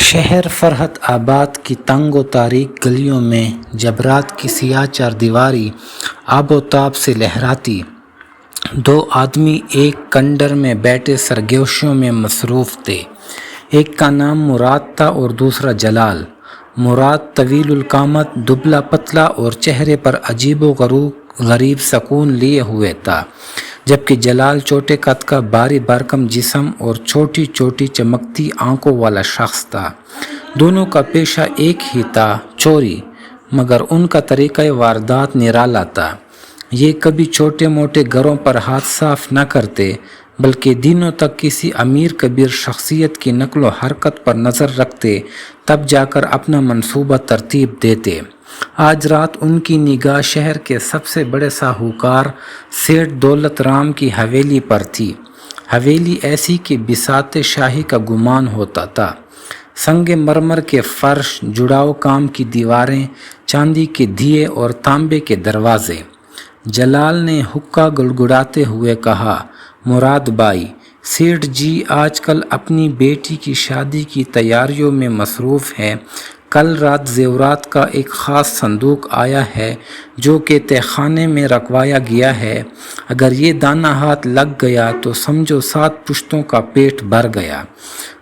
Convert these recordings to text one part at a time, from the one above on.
شہر فرحت آباد کی تنگ و تاریک گلیوں میں جب رات کی سیاہ چار دیواری آب و تاب سے لہراتی، دو آدمی ایک کنڈر میں بیٹھے سرگوشیوں میں مصروف تھے۔ ایک کا نام مراد تھا اور دوسرا جلال۔ مراد طویل القامت، دبلا پتلا اور چہرے پر عجیب و غریب سکون لیے ہوئے تھا، جبکہ جلال چھوٹے قد کا، بھاری بھرکم جسم اور چھوٹی چھوٹی چمکتی آنکھوں والا شخص تھا۔ دونوں کا پیشہ ایک ہی تھا، چوری، مگر ان کا طریقہ واردات نرالا تھا۔ یہ کبھی چھوٹے موٹے گھروں پر ہاتھ صاف نہ کرتے، بلکہ دنوں تک کسی امیر کبیر شخصیت کی نقل و حرکت پر نظر رکھتے، تب جا کر اپنا منصوبہ ترتیب دیتے۔ آج رات ان کی نگاہ شہر کے سب سے بڑے ساہوکار سیٹھ دولت رام کی حویلی پر تھی۔ حویلی ایسی کہ بساط شاہی کا گمان ہوتا تھا۔ سنگ مرمر کے فرش، جڑاؤ کام کی دیواریں، چاندی کے دیے اور تانبے کے دروازے۔ جلال نے حقہ گڑگڑاتے ہوئے کہا، مراد بھائی، سیٹھ جی آج کل اپنی بیٹی کی شادی کی تیاریوں میں مصروف ہیں۔ کل رات زیورات کا ایک خاص صندوق آیا ہے جو کہ تہہ خانے میں رکھوایا گیا ہے۔ اگر یہ دانہ ہاتھ لگ گیا تو سمجھو 7 پشتوں کا پیٹ بھر گیا۔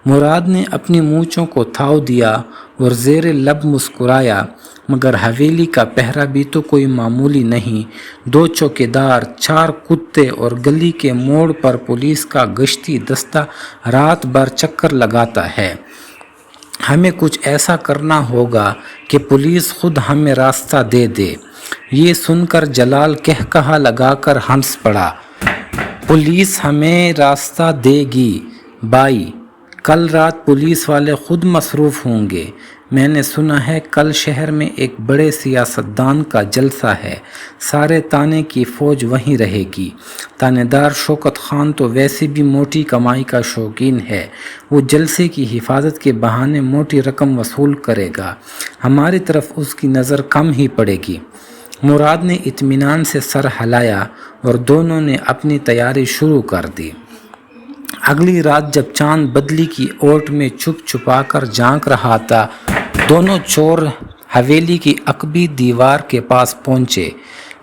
مراد نے اپنی مونچھوں کو تھاؤ دیا اور زیر لب مسکرایا، مگر حویلی کا پہرا بھی تو کوئی معمولی نہیں۔ 2 چوکیدار، 4 کتے اور گلی کے موڑ پر پولیس کا گشتی دستہ رات بھر چکر لگاتا ہے۔ ہمیں کچھ ایسا کرنا ہوگا کہ پولیس خود ہمیں راستہ دے دے۔ یہ سن کر جلال قہقہہ لگا کر ہنس پڑا۔ پولیس ہمیں راستہ دے گی بھائی؟ کل رات پولیس والے خود مصروف ہوں گے۔ میں نے سنا ہے کل شہر میں ایک بڑے سیاستدان کا جلسہ ہے، سارے تانے کی فوج وہیں رہے گی۔ تانے دار شوکت خان تو ویسے بھی موٹی کمائی کا شوقین ہے، وہ جلسے کی حفاظت کے بہانے موٹی رقم وصول کرے گا، ہماری طرف اس کی نظر کم ہی پڑے گی۔ مراد نے اطمینان سے سر ہلایا اور دونوں نے اپنی تیاری شروع کر دی۔ اگلی رات جب چاند بدلی کی اوٹ میں چھپ چھپا کر جھانک رہا تھا، دونوں چور حویلی کی عقبی دیوار کے پاس پہنچے۔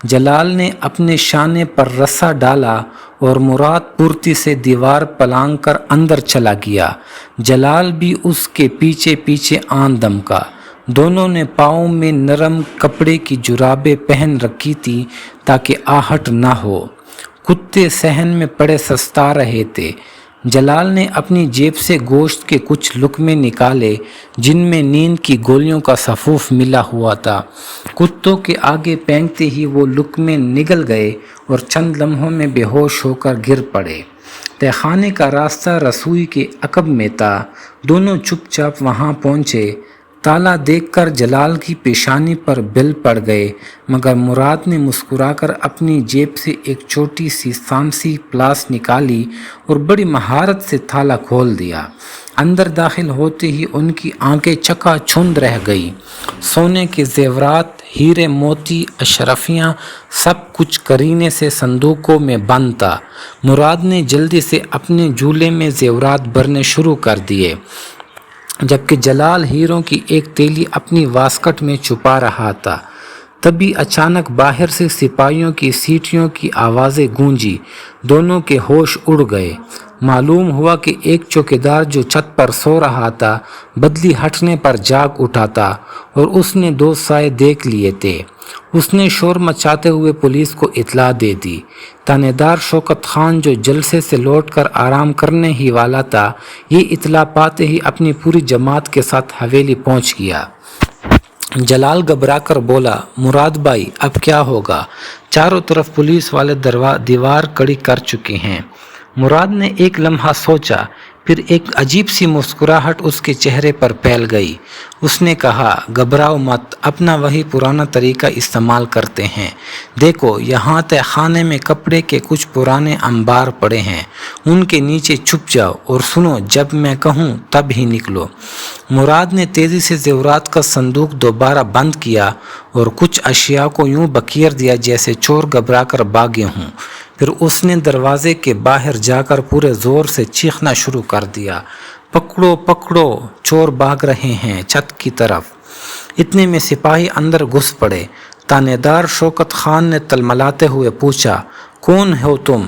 جلال نے اپنے شانے پر رسا ڈالا اور مراد پھرتی سے دیوار پلانگ کر اندر چلا گیا۔ جلال بھی اس کے پیچھے پیچھے آن دمکا۔ دونوں نے پاؤں میں نرم کپڑے کی جرابیں پہن رکھی تھی تاکہ آہٹ نہ ہو۔ کتے صحن میں پڑے سستا رہے تھے۔ جلال نے اپنی جیب سے گوشت کے کچھ لقمے نکالے جن میں نیند کی گولیوں کا سفوف ملا ہوا تھا۔ کتوں کے آگے پھینکتے ہی وہ لقمے نگل گئے اور چند لمحوں میں بے ہوش ہو کر گر پڑے۔ تہہ خانے کا راستہ رسوئی کے عقب میں تھا۔ دونوں چپ چاپ وہاں پہنچے۔ تالا دیکھ کر جلال کی پیشانی پر بل پڑ گئے، مگر مراد نے مسکرا کر اپنی جیب سے ایک چھوٹی سی سانسی پلاس نکالی اور بڑی مہارت سے تالا کھول دیا۔ اندر داخل ہوتے ہی ان کی آنکھیں چکا چوندھ رہ گئی۔ سونے کے زیورات، ہیرے موتی، اشرفیاں، سب کچھ کرینے سے صندوقوں میں بند تھا۔ مراد نے جلدی سے اپنے جھولے میں زیورات بھرنے شروع کر دیے، جبکہ جلال ہیروں کی ایک تیلی اپنی واسکٹ میں چھپا رہا تھا۔ تبھی اچانک باہر سے سپاہیوں کی سیٹیوں کی آوازیں گونجی۔ دونوں کے ہوش اڑ گئے۔ معلوم ہوا کہ ایک چوکیدار جو چھت پر سو رہا تھا، بدلی ہٹنے پر جاگ اٹھا تھا اور اس نے 2 سائے دیکھ لیے تھے۔ اس نے شور مچاتے ہوئے پولیس کو اطلاع دے دی۔ تانے دار شوکت خان جو جلسے سے لوٹ کر آرام کرنے ہی والا تھا، یہ اطلاع پاتے ہی اپنی پوری جماعت کے ساتھ حویلی پہنچ گیا۔ جلال گھبرا کر بولا، مراد بھائی اب کیا ہوگا؟ چاروں طرف پولیس والے دیوار کڑی کر چکے ہیں۔ مراد نے ایک لمحہ سوچا، پھر ایک عجیب سی مسکراہٹ اس کے چہرے پر پھیل گئی۔ اس نے کہا، گھبراؤ مت، اپنا وہی پرانا طریقہ استعمال کرتے ہیں۔ دیکھو یہاں تہہ خانے میں کپڑے کے کچھ پرانے انبار پڑے ہیں، ان کے نیچے چھپ جاؤ اور سنو، جب میں کہوں تب ہی نکلو۔ مراد نے تیزی سے زیورات کا صندوق دوبارہ بند کیا اور کچھ اشیاء کو یوں بکیر دیا جیسے چور گھبرا کر بھاگے ہوں۔ پھر اس نے دروازے کے باہر جا کر پورے زور سے چیخنا شروع کر دیا، پکڑو پکڑو، چور بھاگ رہے ہیں چھت کی طرف۔ اتنے میں سپاہی اندر گھس پڑے۔ تانے دار شوکت خان نے تلملاتے ہوئے پوچھا، کون ہو تم؟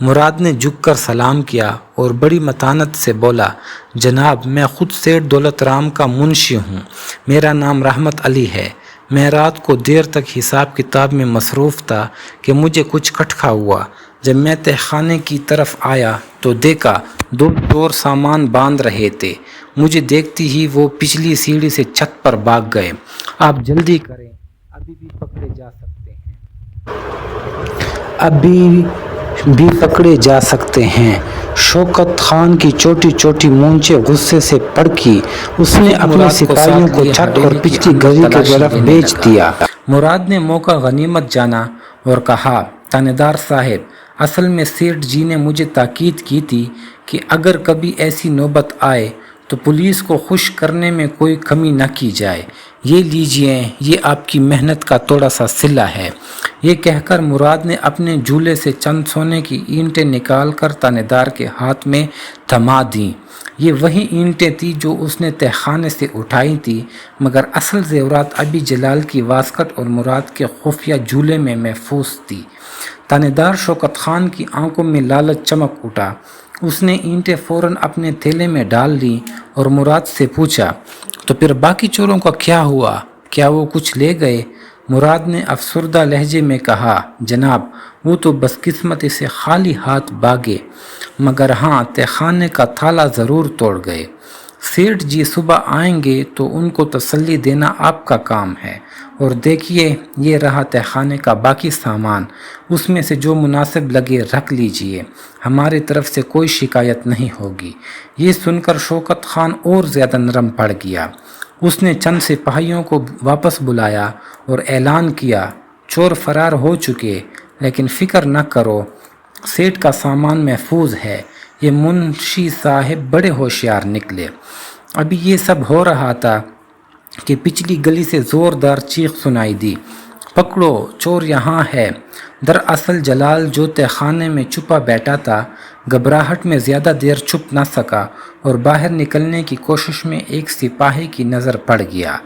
مراد نے جھک کر سلام کیا اور بڑی متانت سے بولا، جناب میں خود سیٹھ دولت رام کا منشی ہوں، میرا نام رحمت علی ہے۔ میں رات کو دیر تک حساب کتاب میں مصروف تھا کہ مجھے کچھ کھٹکا ہوا۔ جب میں تہ خانے کی طرف آیا تو دیکھا 2 چور سامان باندھ رہے تھے۔ مجھے دیکھتی ہی وہ پچھلی سیڑھی سے چھت پر بھاگ گئے۔ آپ جلدی کریں، ابھی بھی پکڑے جا سکتے ہیں۔ شوکت خان کی چھوٹی چھوٹی مونچھیں غصے سے بھڑکی۔ اس نے اپنے سپاہیوں کو چھت اور پچھلی گلی کی طرف بھیج دیا۔ مراد نے موقع غنیمت جانا اور کہا، تانے دار صاحب، اصل میں سیٹھ جی نے مجھے تاکید کی تھی کہ اگر کبھی ایسی نوبت آئے تو پولیس کو خوش کرنے میں کوئی کمی نہ کی جائے۔ یہ لیجئے، یہ آپ کی محنت کا تھوڑا سا صلہ ہے۔ یہ کہہ کر مراد نے اپنے جھولے سے چند سونے کی اینٹیں نکال کر تانے دار کے ہاتھ میں تھما دیں۔ یہ وہی اینٹیں تھیں جو اس نے تہ خانے سے اٹھائی تھی، مگر اصل زیورات ابھی جلال کی واسکٹ اور مراد کے خفیہ جھولے میں محفوظ تھی۔ تانے دار شوکت خان کی آنکھوں میں لالچ چمک اٹھا۔ اس نے اینٹیں فوراً اپنے تھیلے میں ڈال لیں اور مراد سے پوچھا، تو پھر باقی چوروں کا کیا ہوا؟ کیا وہ کچھ لے گئے؟ مراد نے افسردہ لہجے میں کہا، جناب وہ تو بس قسمتی سے خالی ہاتھ بھاگے، مگر ہاں تہ خانے کا تالا ضرور توڑ گئے۔ سیٹھ جی صبح آئیں گے تو ان کو تسلی دینا آپ کا کام ہے، اور دیکھیے یہ رہا تہ خانے کا باقی سامان، اس میں سے جو مناسب لگے رکھ لیجئے، ہماری طرف سے کوئی شکایت نہیں ہوگی۔ یہ سن کر شوکت خان اور زیادہ نرم پڑ گیا۔ اس نے چند سپاہیوں کو واپس بلایا اور اعلان کیا، چور فرار ہو چکے، لیکن فکر نہ کرو، سیٹھ کا سامان محفوظ ہے۔ یہ منشی صاحب بڑے ہوشیار نکلے۔ ابھی یہ سب ہو رہا تھا کہ پچھلی گلی سے زوردار چیخ سنائی دی، پکڑو، چور یہاں ہے۔ دراصل جلال جو تہ خانے میں چھپا بیٹھا تھا، گھبراہٹ میں زیادہ دیر چھپ نہ سکا اور باہر نکلنے کی کوشش میں ایک سپاہی کی نظر پڑ گیا۔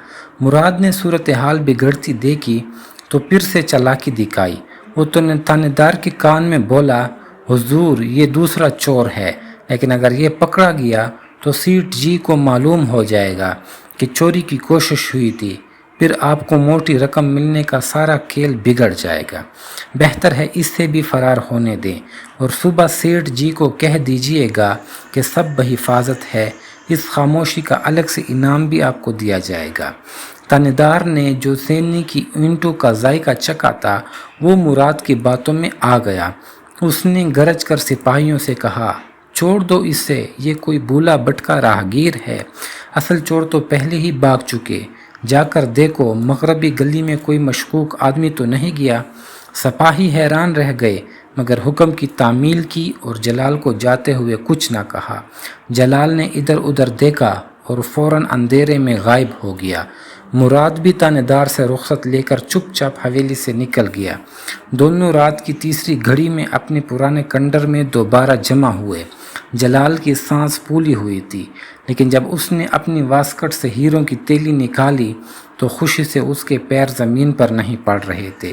مراد نے صورتحال بگڑتی دیکھی تو پھر سے چالاکی دکھائی۔ وہ تو تانے دار کے کان میں بولا، حضور یہ دوسرا چور ہے، لیکن اگر یہ پکڑا گیا تو سیٹھ جی کو معلوم ہو جائے گا کہ چوری کی کوشش ہوئی تھی، پھر آپ کو موٹی رقم ملنے کا سارا کھیل بگڑ جائے گا۔ بہتر ہے اس سے بھی فرار ہونے دیں، اور صبح سیٹھ جی کو کہہ دیجئے گا کہ سب بحفاظت ہے، اس خاموشی کا الگ سے انعام بھی آپ کو دیا جائے گا۔ تانے دار نے جو سینی کی اینٹوں کا ذائقہ چکھا تھا وہ مراد کی باتوں میں آ گیا۔ اس نے گرج کر سپاہیوں سے کہا، چھوڑ دو اسے، یہ کوئی بھولا بھٹکا راہگیر ہے، اصل چور تو پہلے ہی بھاگ چکے، جا کر دیکھو مغربی گلی میں کوئی مشکوک آدمی تو نہیں گیا۔ سپاہی حیران رہ گئے، مگر حکم کی تعمیل کی اور جلال کو جاتے ہوئے کچھ نہ کہا۔ جلال نے ادھر ادھر دیکھا اور فوراً اندھیرے میں غائب ہو گیا۔ مراد بھی تانے دار سے رخصت لے کر چپ چاپ حویلی سے نکل گیا۔ دونوں رات کی تیسری گھڑی میں اپنے پرانے کنڈر میں دوبارہ جمع ہوئے۔ جلال کی سانس پھولی ہوئی تھی، لیکن جب اس نے اپنی واسکٹ سے ہیروں کی تیلی نکالی تو خوشی سے اس کے پیر زمین پر نہیں پڑ رہے تھے۔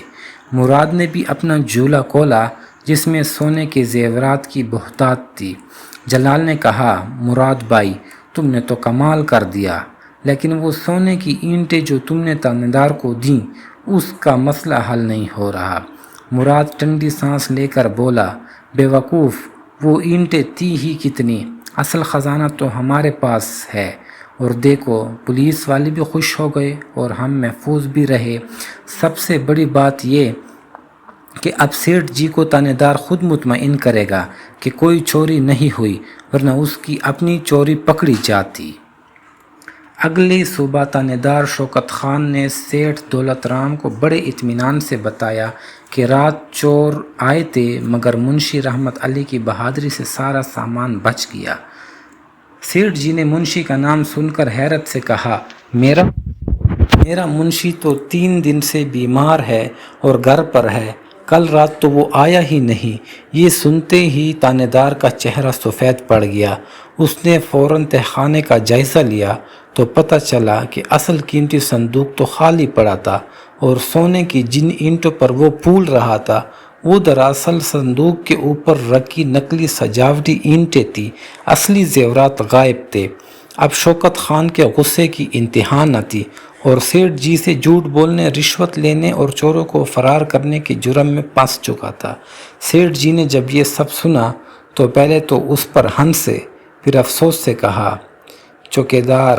مراد نے بھی اپنا جھولا کھولا جس میں سونے کے زیورات کی بہتات تھی۔ جلال نے کہا، مراد بھائی تم نے تو کمال کر دیا، لیکن وہ سونے کی اینٹیں جو تم نے تانے دار کو دیں اس کا مسئلہ حل نہیں ہو رہا۔ مراد ٹھنڈی سانس لے کر بولا، بے وقوف، وہ اینٹیں تھی ہی کتنی، اصل خزانہ تو ہمارے پاس ہے، اور دیکھو پولیس والے بھی خوش ہو گئے اور ہم محفوظ بھی رہے۔ سب سے بڑی بات یہ کہ اب سیٹھ جی کو تانے دار خود مطمئن کرے گا کہ کوئی چوری نہیں ہوئی، ورنہ اس کی اپنی چوری پکڑی جاتی۔ اگلی صبح تانے دار شوکت خان نے سیٹھ دولت رام کو بڑے اطمینان سے بتایا کہ رات چور آئے تھے، مگر منشی رحمت علی کی بہادری سے سارا سامان بچ گیا۔ سیٹھ جی نے منشی کا نام سن کر حیرت سے کہا، میرا منشی تو 3 دن سے بیمار ہے اور گھر پر ہے، کل رات تو وہ آیا ہی نہیں۔ یہ سنتے ہی تانے دار کا چہرہ سفید پڑ گیا۔ اس نے فوراً تہخانے کا جائزہ لیا تو پتہ چلا کہ اصل قیمتی صندوق تو خالی پڑا تھا، اور سونے کی جن اینٹوں پر وہ پھول رہا تھا وہ دراصل صندوق کے اوپر رکھی نقلی سجاوٹی اینٹیں تھیں۔ اصلی زیورات غائب تھے۔ اب شوکت خان کے غصے کی انتہا نہ تھی، اور سیٹھ جی سے جھوٹ بولنے، رشوت لینے اور چوروں کو فرار کرنے کے جرم میں پھنس چکا تھا۔ سیٹھ جی نے جب یہ سب سنا تو پہلے تو اس پر ہنسے، پھر افسوس سے کہا، چوکیدار